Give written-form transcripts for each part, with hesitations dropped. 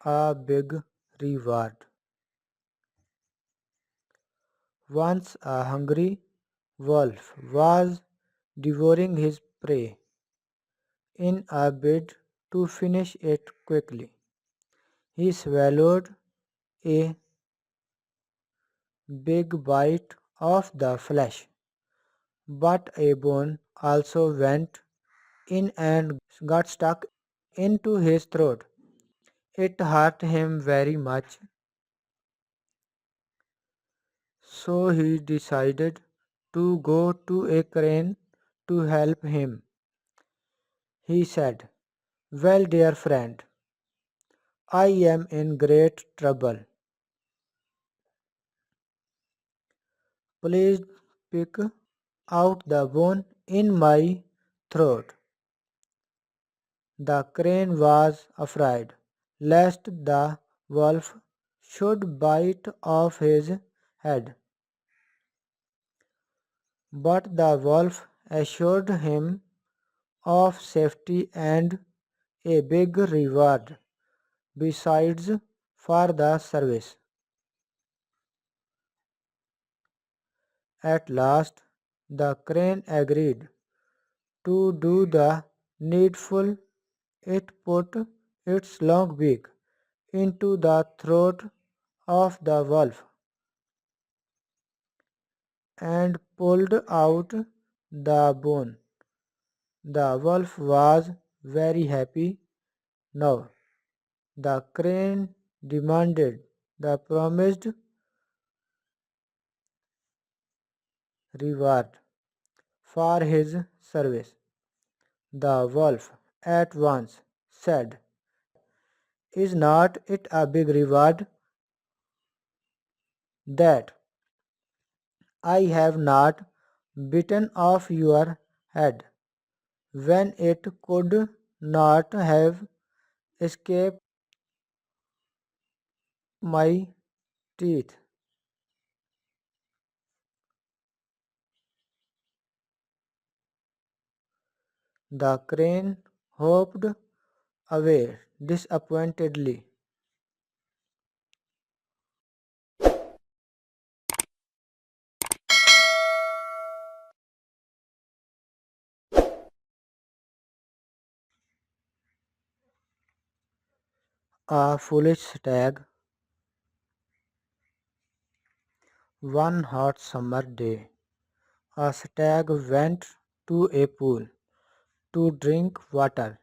A big reward. Once a hungry wolf was devouring his prey in a bid to finish it quickly. He swallowed a big bite of the flesh, but a bone also went in and got stuck into his throat. It hurt him very much, so he decided to go to a crane to help him. He said, "Well, dear friend, I am in great trouble. Please pick out the bone in my throat." The crane was afraid lest the wolf should bite off his head, but the wolf assured him of safety and a big reward besides for the service. At last, the crane agreed to do the needful. It put its long beak into the throat of the wolf and pulled out the bone. The wolf was very happy now. The crane demanded the promised reward for his service. The wolf at once said, "Is not it a big reward that I have not bitten off your head when it could not have escaped my teeth?" The crane hopped away disappointedly. A foolish stag. One hot summer day, a stag went to a pool to drink water.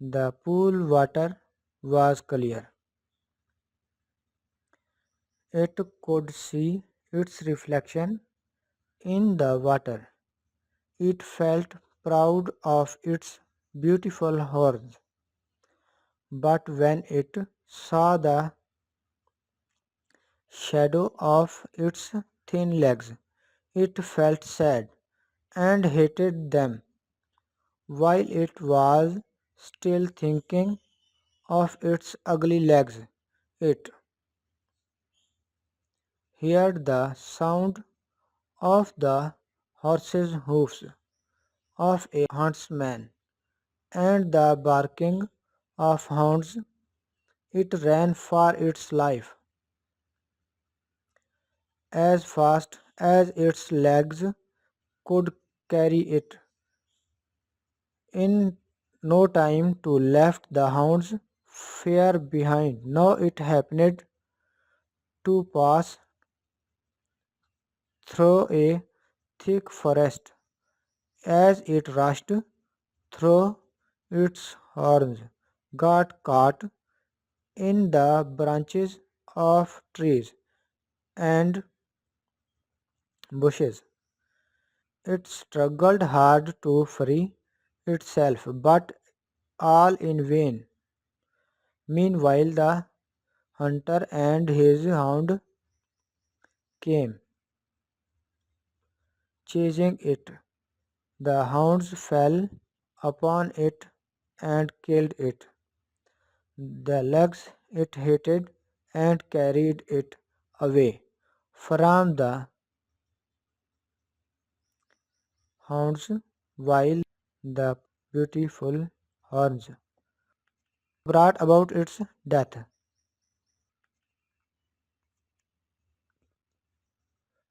The pool water was clear. It could see its reflection in the water. It felt proud of its beautiful horns, but when it saw the shadow of its thin legs, it felt sad and hated them. While it was still thinking of its ugly legs, it heard the sound of the horse's hoofs of a huntsman and the barking of hounds. It ran for its life as fast as its legs could carry it. In no time to left the hounds far behind. Now it happened to pass through a thick forest. As it rushed through, its horns got caught in the branches of trees and bushes. It struggled hard to free itself, but all in vain. Meanwhile, the hunter and his hound came chasing it. The hounds fell upon it and killed it. The legs it hated and carried it away from the hounds while the beautiful horns. brought about its death.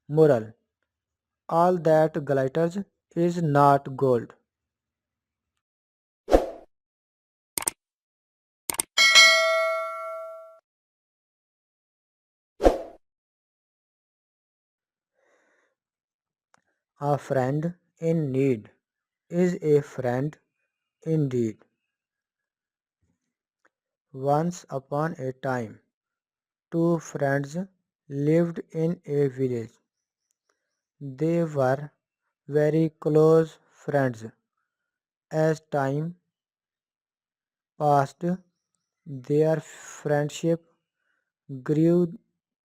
Moral: all that glitters is not gold. A friend in need is a friend indeed. Once upon a time, two friends lived in a village. They were very close friends. As time passed, their friendship grew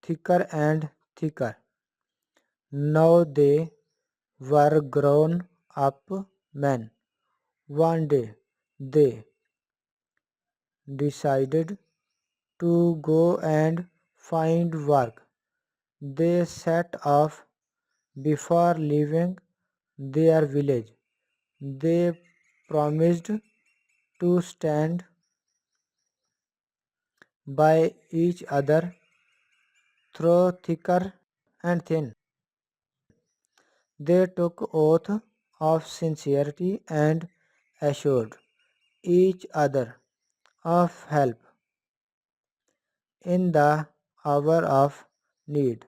thicker and thicker. Now they were grown up men. One day they decided to go and find work. They set off. Before leaving their village, they promised to stand by each other through thicker and thin. They took oath of sincerity and assured each other of help in the hour of need.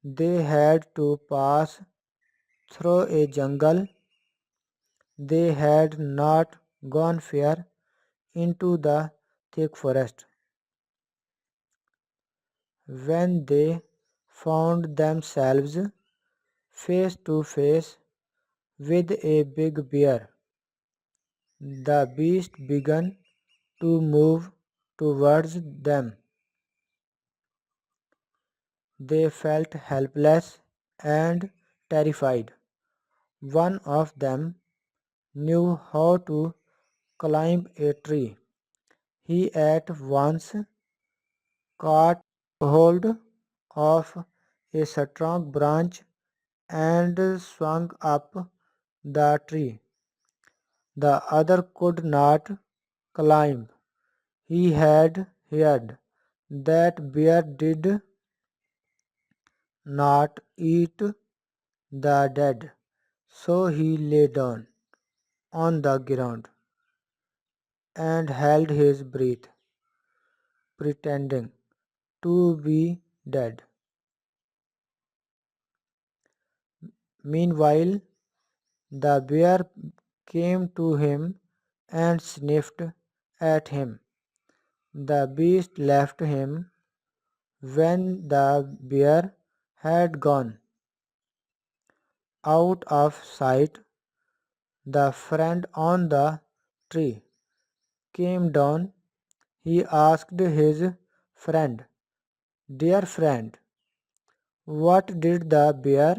They had to pass through a jungle. They had not gone far into the thick forest when they found themselves face to face with a big bear. The beast began to move towards them. They felt helpless and terrified. One of them knew how to climb a tree. He at once caught hold of a strong branch and swung up the tree. The other could not climb. He had heard that bear did not eat the dead, so he lay down on the ground and held his breath, pretending to be dead. Meanwhile, the bear came to him and sniffed at him. The beast left him. When the bear had gone out of sight, the friend on the tree came down. He asked his friend, "Dear friend, what did the bear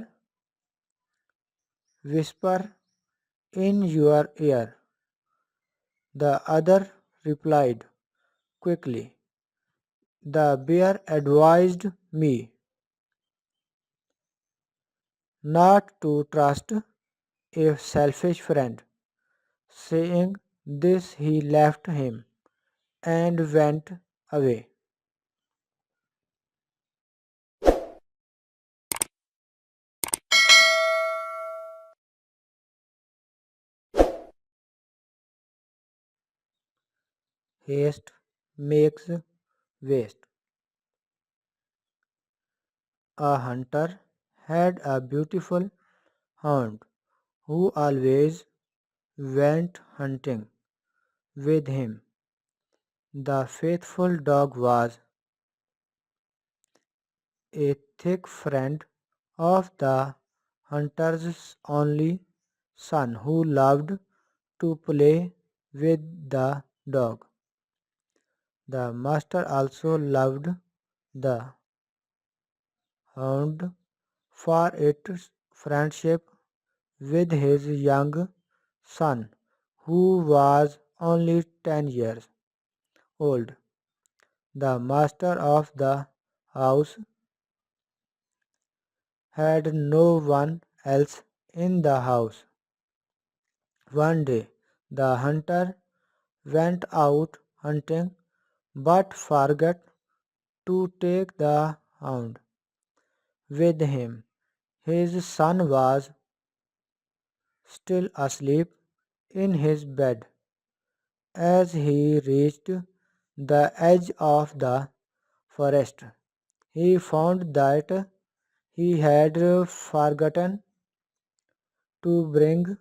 whisper in your ear?" The other replied quickly, "The bear advised me not to trust a selfish friend." Saying this, he left him and went away. Haste makes waste. A hunter had a beautiful hound who always went hunting with him. The faithful dog was a thick friend of the hunter's only son who loved to play with the dog. The master also loved the hound for its friendship with his young son, who was only 10 years old. The master of the house had no one else in the house. One day, the hunter went out hunting but forgot to take the hound with him. His son was still asleep in his bed. As he reached the edge of the forest, he found that he had forgotten to bring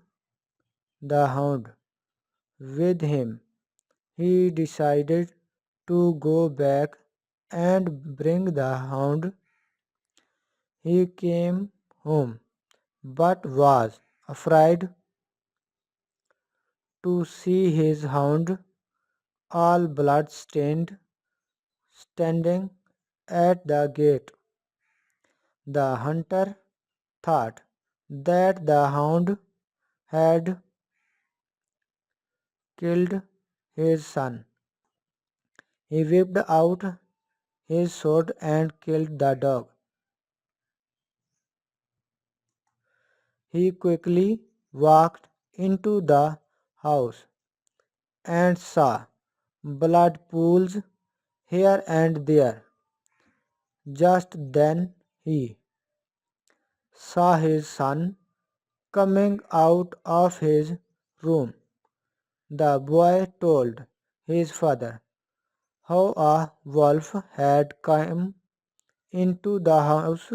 the hound with him. He decided to go back and bring the hound. He came home but was afraid to see his hound all blood-stained standing at the gate. The hunter thought that the hound had killed his son. He whipped out his sword and killed the dog. He quickly walked into the house and saw blood pools here and there. Just then he saw his son coming out of his room. The boy told his father how a wolf had come into the house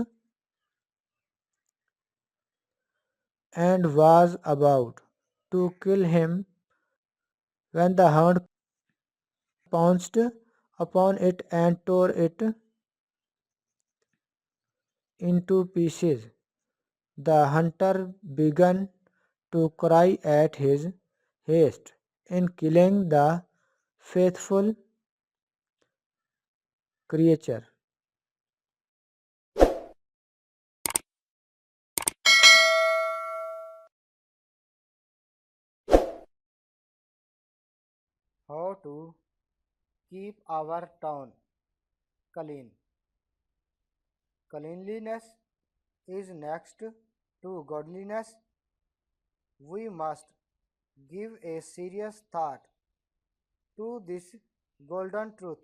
and was about to kill him when the hound pounced upon it and tore it into pieces. The hunter began to cry at his haste in killing the faithful creature. How to keep our town clean. Cleanliness is next to godliness. We must give a serious thought to this golden truth.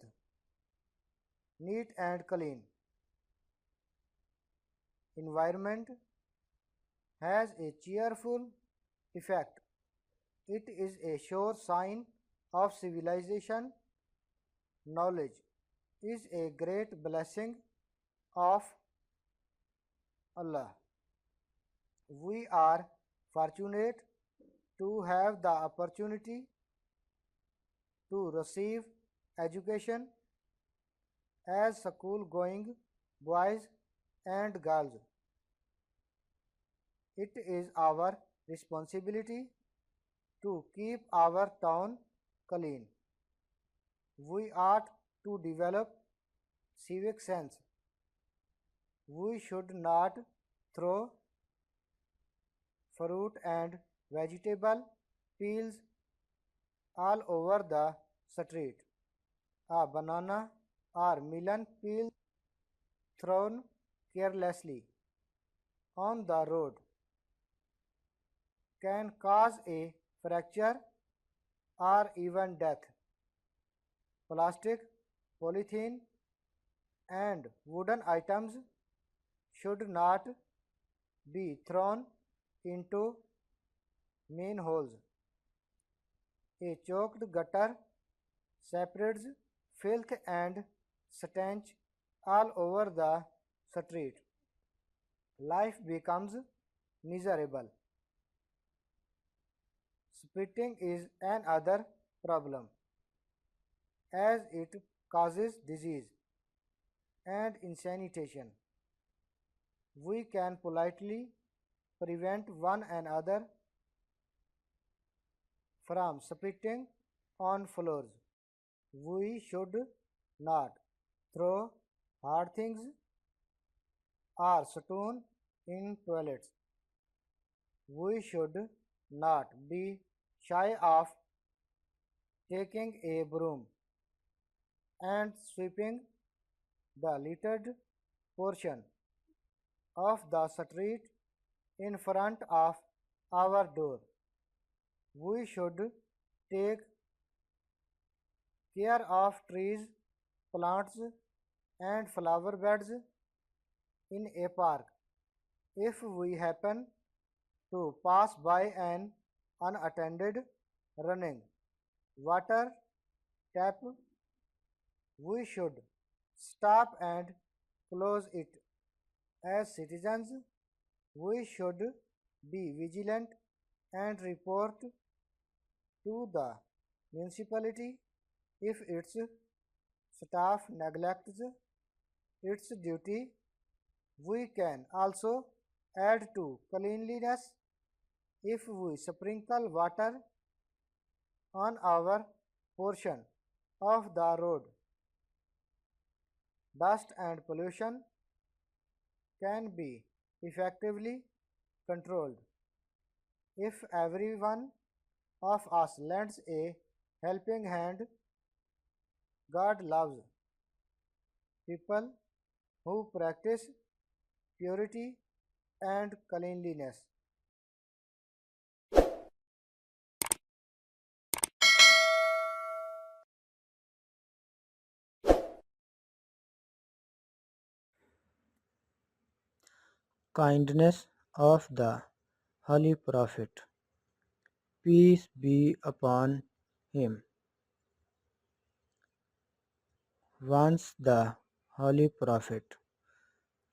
Neat and clean environment has a cheerful effect. It is a sure sign of civilization. Knowledge is a great blessing of Allah. We are fortunate to have the opportunity to receive education as school going boys and girls. It is our responsibility to keep our town clean. We ought to develop civic sense. We should not throw fruit and vegetable peels all over the street. A banana or melon peel thrown carelessly on the road can cause a fracture or even death. Plastic, polythene, and wooden items should not be thrown into manholes. A choked gutter separates filth and stench all over the street. Life becomes miserable. Spitting is another problem as it causes disease and insanitation. We can politely prevent one another from spitting on floors. We should not throw hard things or stone in toilets. We should not be shy of taking a broom and sweeping the littered portion of the street in front of our door. We should take care of trees, plants, and flower beds in a park. If we happen to pass by an unattended running water tap, we should stop and close it. As citizens, we should be vigilant and report to the municipality if its staff neglects its duty. We can also add to cleanliness if we sprinkle water on our portion of the road. Dust and pollution can be effectively controlled if every one of us lends a helping hand. God loves people who practice purity and cleanliness. Kindness of the Holy Prophet, peace be upon him. Once the Holy Prophet,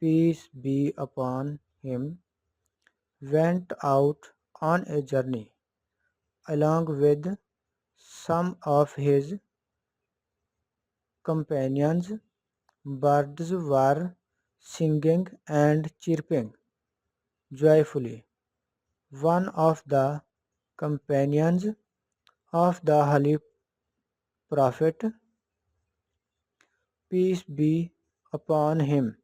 peace be upon him, went out on a journey along with some of his companions. Birds were singing and chirping joyfully. One of the companions of the Holy Prophet, peace be upon him,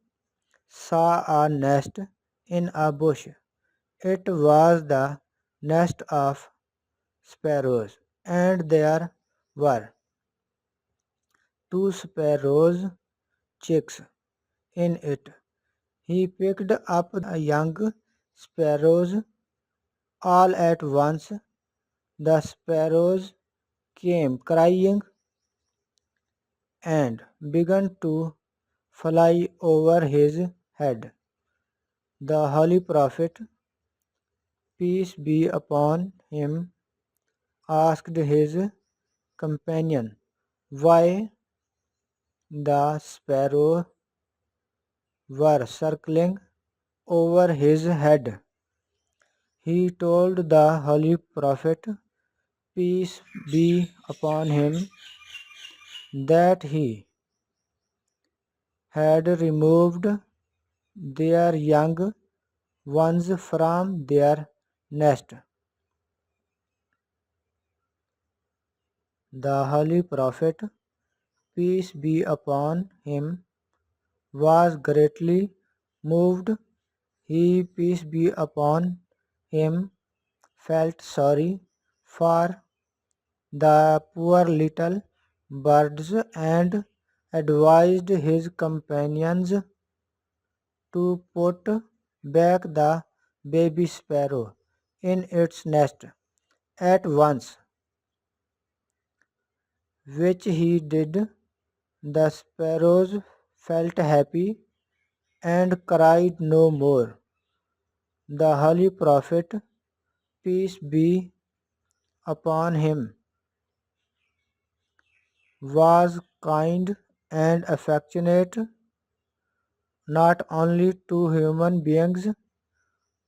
saw a nest in a bush. It was the nest of sparrows, and there were two sparrows' chicks in it. He picked up the young sparrows. All at once the sparrows came crying and began to fly over his head. The Holy Prophet, peace be upon him, asked his companion why the sparrows were circling over his head. He told the Holy Prophet, peace be upon him, that he had removed their young ones from their nest. The Holy Prophet, peace be upon him, was greatly moved. He, peace be upon him, felt sorry for the poor little birds and advised his companions to put back the baby sparrow in its nest at once, which he did. The sparrows felt happy and cried no more. The Holy Prophet, peace be upon him, was kind and affectionate not only to human beings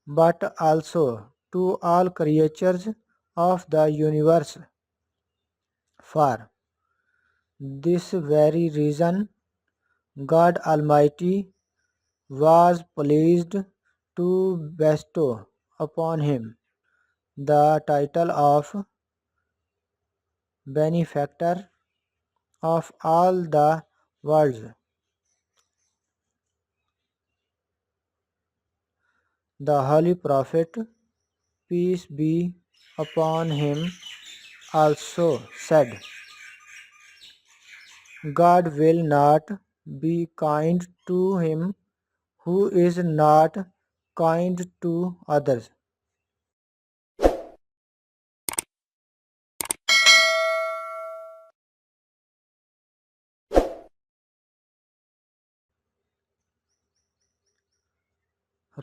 but also to all creatures of the universe. For this very reason, God Almighty was pleased to bestow upon him the title of benefactor of all the worlds. The Holy Prophet, peace be upon him, also said, God will not be kind to him who is not kind to others.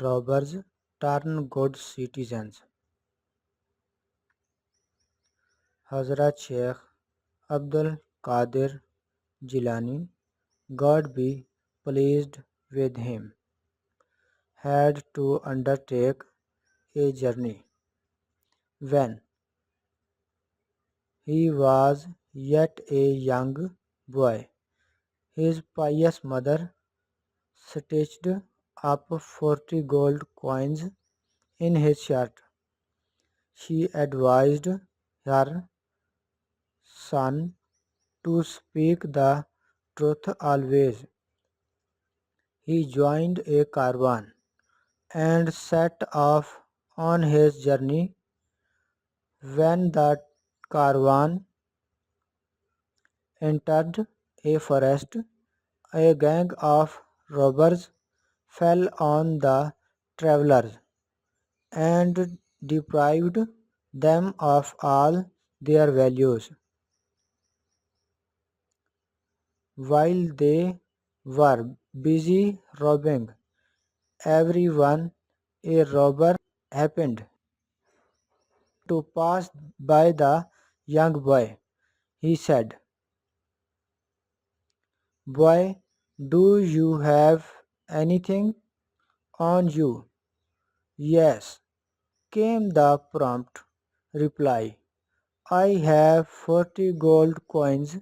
robbers turn good citizens. Hazrat Sheikh Abdul Qadir Jilani, God be pleased with him, had to undertake a journey. When he was yet a young boy, his pious mother stitched up 40 gold coins in his shirt. She advised her son to speak the truth always. He joined a caravan and set off on his journey. When the caravan entered a forest, a gang of robbers fell on the travelers and deprived them of all their values. While they were busy robbing everyone, a robber happened to pass by the young boy. He said, "Boy, do you have anything on you?" "Yes," came the prompt reply. "I have 40 gold coins."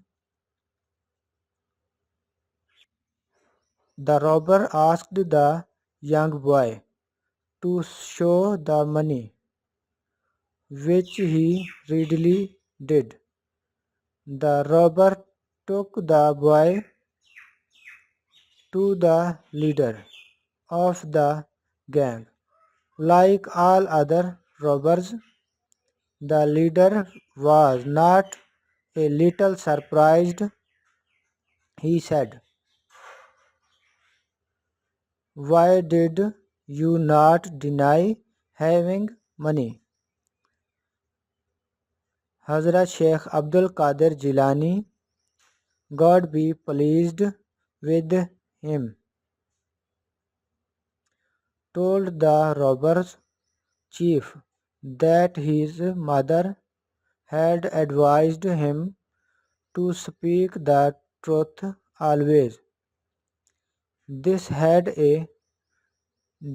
The robber asked the young boy to show the money, which he readily did. The robber took the boy to the leader of the gang. Like all other robbers, the leader was not a little surprised. He said, "Why did you not deny having money?" Hazrat Sheikh Abdul Qadir Jilani, God be pleased with him, told the robbers chief that his mother had advised him to speak the truth always. This had a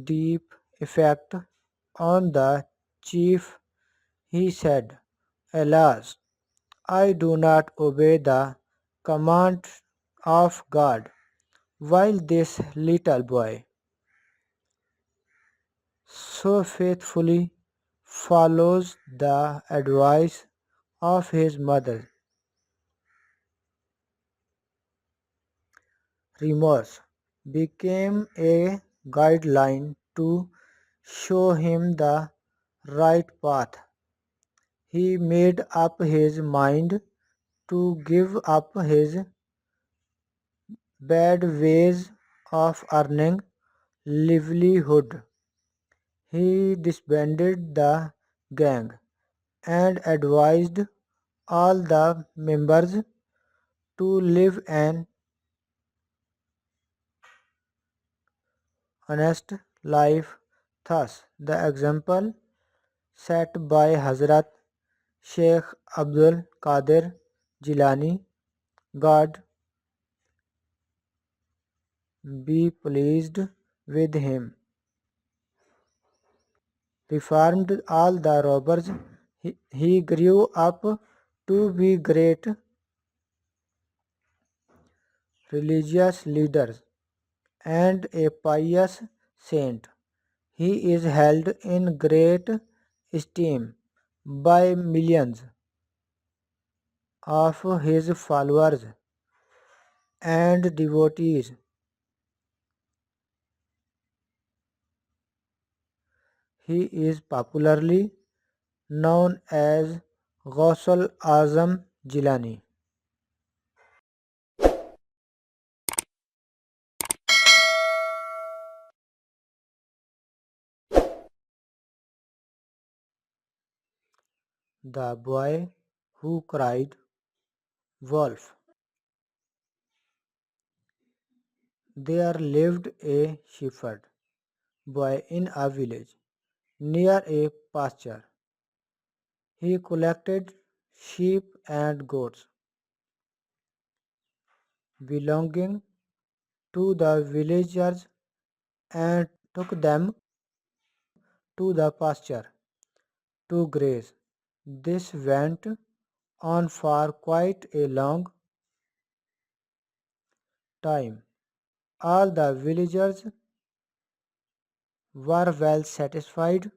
deep effect on the chief. He said, "Alas, I do not obey the command of God, while this little boy so faithfully follows the advice of his mother." Remorse became a guideline to show him the right path. He made up his mind to give up his bad ways of earning livelihood. He disbanded the gang and advised all the members to live an honest life. Thus, the example set by Hazrat Sheikh Abdul Qadir Jilani, God be pleased with him, reformed all the robbers. He grew up to be great religious leader and a pious saint. He is held in great esteem by millions of his followers and devotees. He is popularly known as Ghausal Azam Jilani. The boy who cried wolf. There lived a shepherd boy in a village near a pasture. He collected sheep and goats belonging to the villagers and took them to the pasture to graze. This went on for quite a long time. All the villagers were well satisfied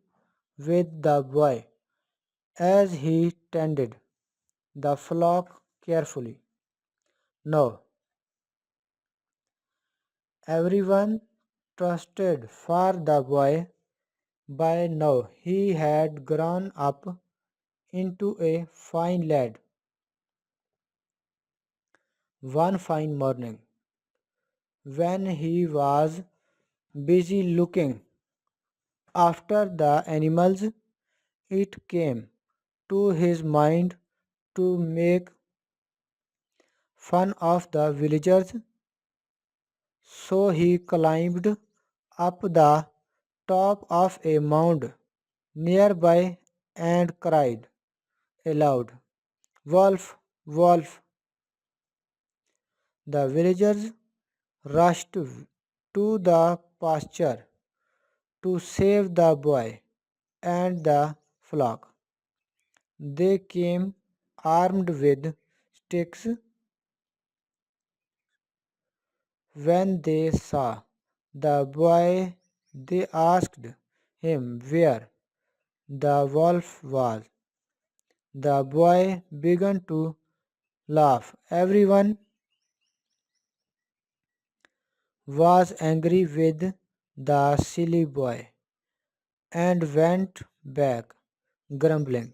with the boy as he tended the flock carefully. Now, everyone trusted for the boy. By now, he had grown up into a fine lad. One fine morning, when he was busy looking after the animals, it came to his mind to make fun of the villagers. So he climbed up the top of a mound nearby and cried aloud, "Wolf, wolf!" The villagers rushed to the pasture to save the boy and the flock. They came armed with sticks. When they saw the boy, they asked him where the wolf was. The boy began to laugh. Everyone was angry with the silly boy and went back grumbling.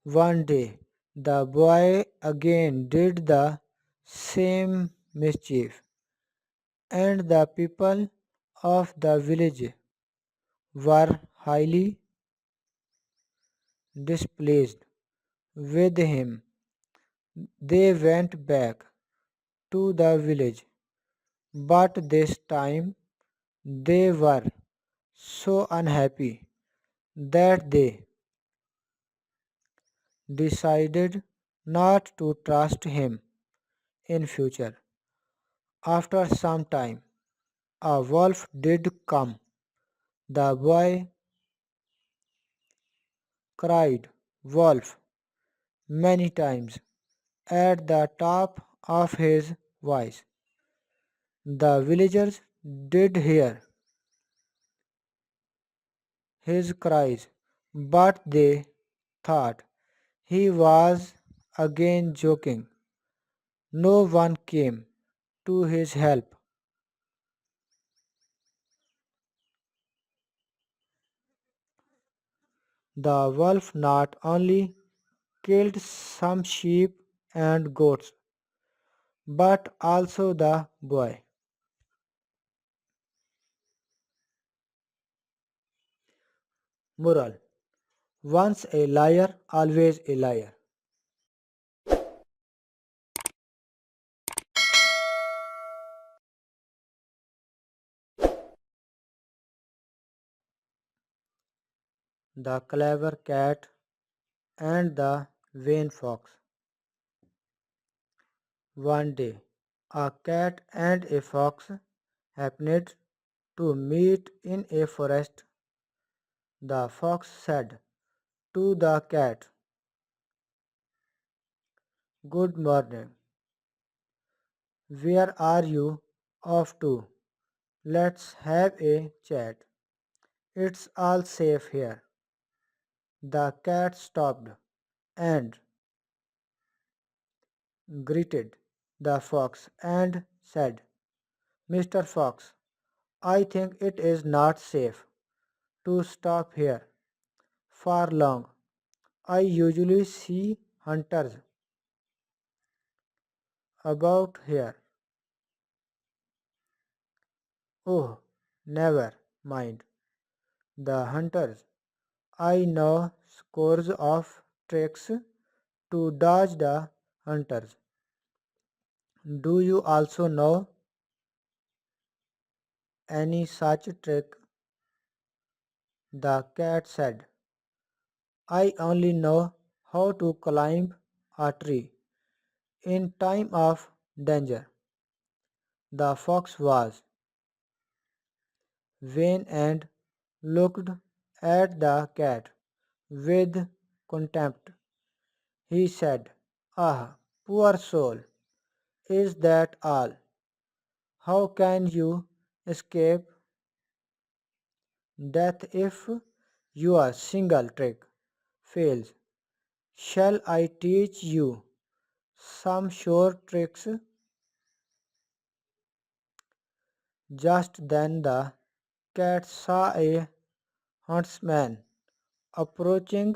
One day, the boy again did the same mischief, and the people of the village were highly displeased with him. They went back to the village, but this time they were so unhappy that they decided not to trust him in future. After some time, a wolf did come. The boy cried "Wolf" many times at the top of his voice. The villagers did hear his cries, but they thought he was again joking. No one came to his help. The wolf not only killed some sheep and goats, but also the boy. Moral: once a liar, always a liar. The clever cat and the vain fox. One day, a cat and a fox happened to meet in a forest. The fox said to the cat, "Good morning. Where are you off to? Let's have a chat. It's all safe here." The cat stopped and greeted the fox and said, "Mr. Fox, I think it is not safe to stop here for long. I usually see hunters about here." "Oh, never mind the hunters. I know scores of tricks to dodge the hunters. Do you also know any such trick, the cat said. I only know how to climb a tree in time of danger. The fox was vain and looked at the cat with contempt. He said, "Ah, poor soul, is that all? How can you escape death if your single trick fails? Shall I teach you some short tricks?" Just then the cat saw a huntsman approaching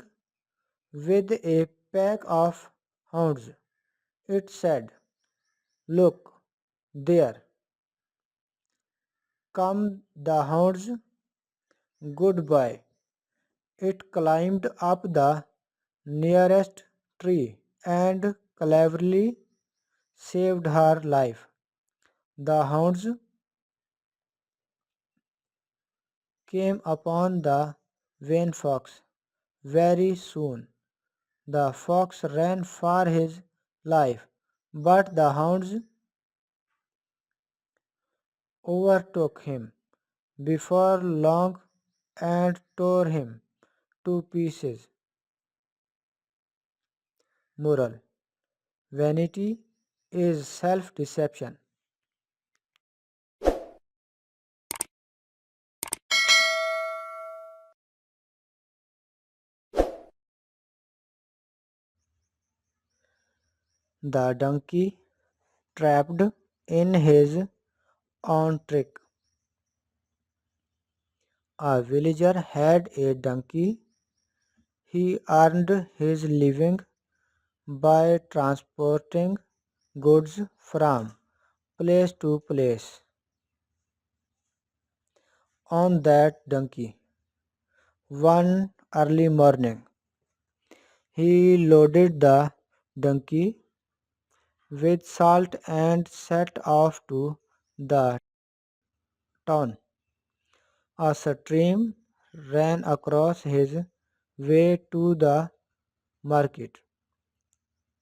with a pack of hounds. It said, "Look, there come the hounds. Goodbye." It climbed up the nearest tree and cleverly saved her life. The hounds came upon the vain fox very soon. The fox ran for his life, but the hounds overtook him before long and tore him to pieces. Moral: vanity is self deception. The donkey trapped in his own trick. A villager had a donkey. He earned his living by transporting goods from place to place. On that donkey, one early morning, he loaded the donkey with salt and set off to the town. A stream ran across his way to the market.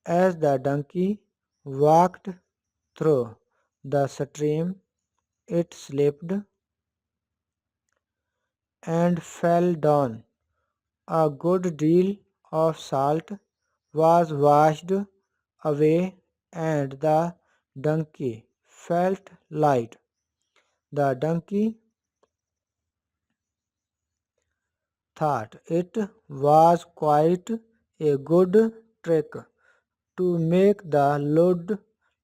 As the donkey walked through the stream, it slipped and fell down. A good deal of salt was washed away, and the donkey felt light. The donkey thought it was quite a good trick to make the load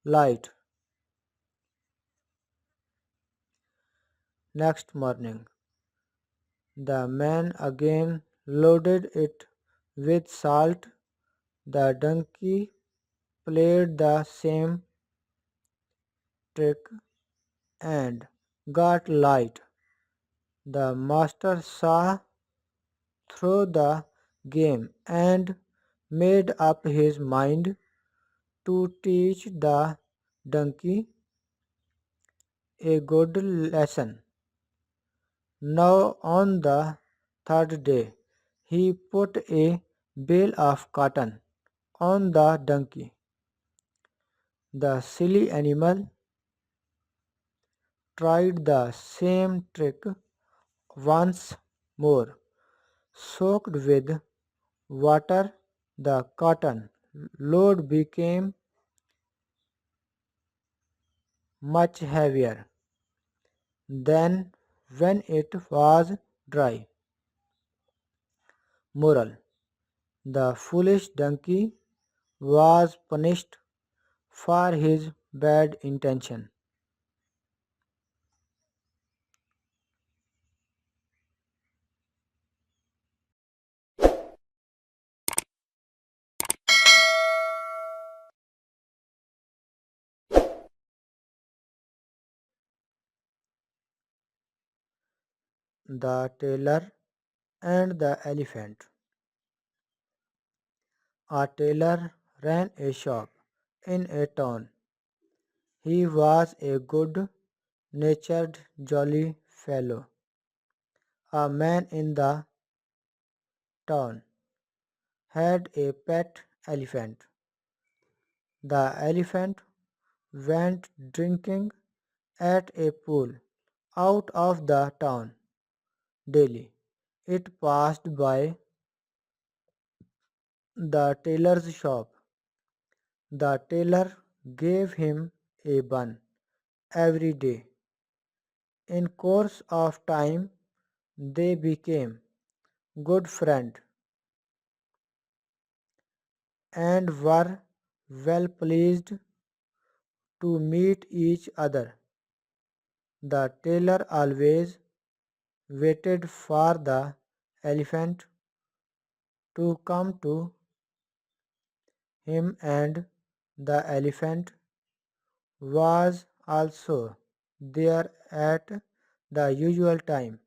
light. Next morning, the man again loaded it with salt. The donkey played the same trick and got light. The master saw through the game and made up his mind to teach the donkey a good lesson. Now, on the third day, he put a bale of cotton on the donkey. The silly animal tried the same trick once more. Soaked with water, the cotton load became much heavier than when it was dry. Moral: the foolish donkey was punished for his bad intention. The tailor and the elephant. A tailor ran a shop in a town. He was a good natured jolly fellow. A man in the town had a pet elephant. The elephant went drinking at a pool out of the town daily. It passed by the tailor's shop. The tailor gave him a bun every day. In course of time they became good friends and were well pleased to meet each other. The tailor always waited for the elephant to come to him, and the elephant was also there at the usual time.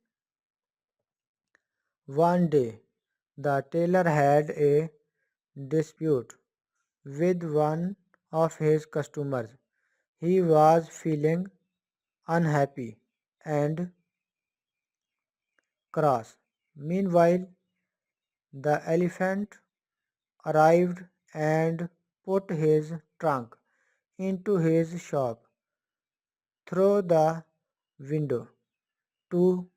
One day the tailor had a dispute with one of his customers. He was feeling unhappy and cross. Meanwhile, the elephant arrived and put his trunk into his shop through the window to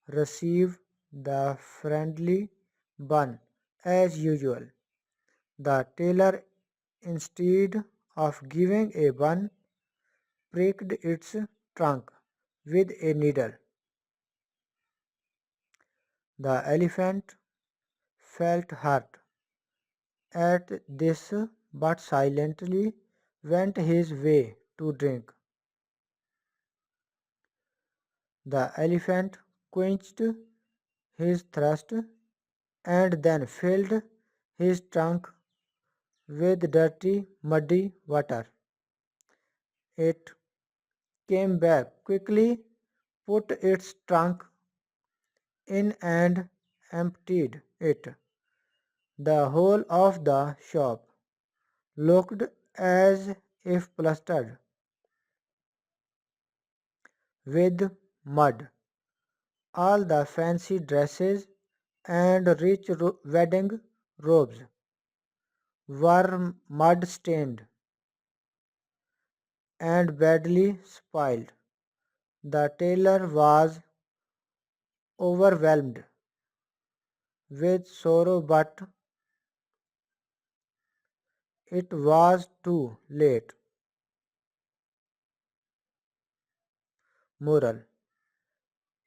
receive the friendly bun as usual. The tailor, instead of giving a bun, pricked its trunk with a needle. The elephant felt hurt at this but silently went his way to drink. The elephant quenched his thirst and then filled his trunk with dirty, muddy water. It came back quickly, put its trunk in and emptied it. The whole of the shop looked as if plastered with mud. All the fancy dresses and rich wedding robes were mud stained and badly spoiled. The tailor was overwhelmed with sorrow, but it was too late. Moral: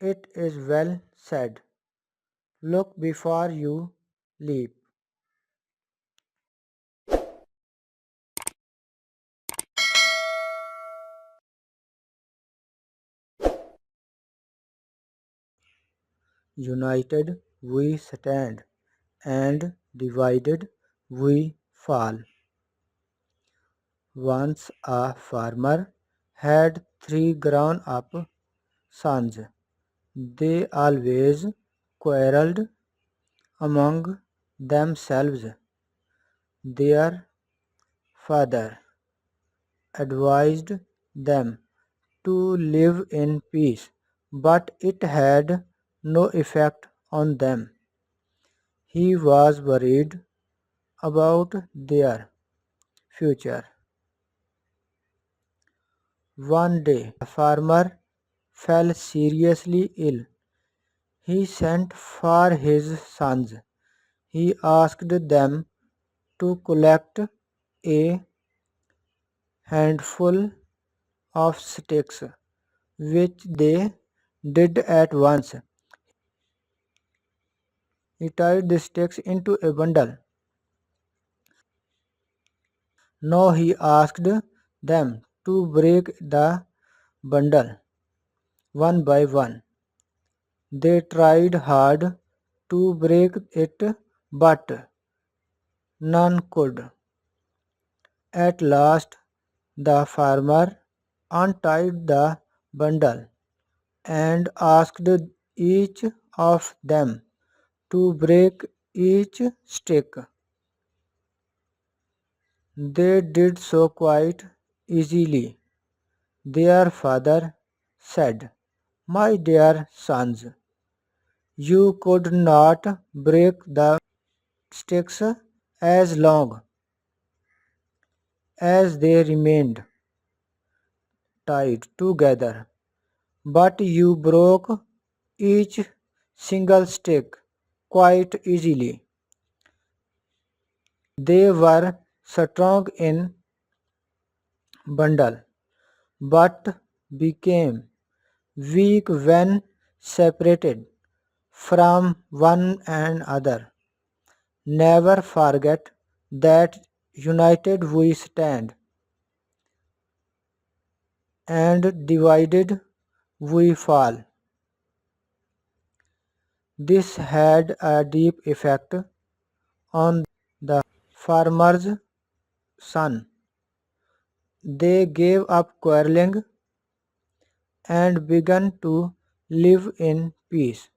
it is well said, look before you leap. United we stand, and divided we fall. Once a farmer had three grown-up sons. They always quarrelled among themselves. Their father advised them to live in peace, but it had no effect on them. He was worried about their future. One day, the farmer fell seriously ill. He sent for his sons. He asked them to collect a handful of sticks, which they did at once. He tied the sticks into a bundle. Now he asked them to break the bundle one by one. They tried hard to break it, but none could. At last, the farmer untied the bundle and asked each of them to break each stick. They did so quite easily. Their father said, "My dear sons, you could not break the sticks as long as they remained tied together, but you broke each single stick quite easily. They were strong in bundle, but became weak when separated from one another. Never forget that united we stand and divided we fall." This had a deep effect on the farmer's son. They gave up quarreling and began to live in peace.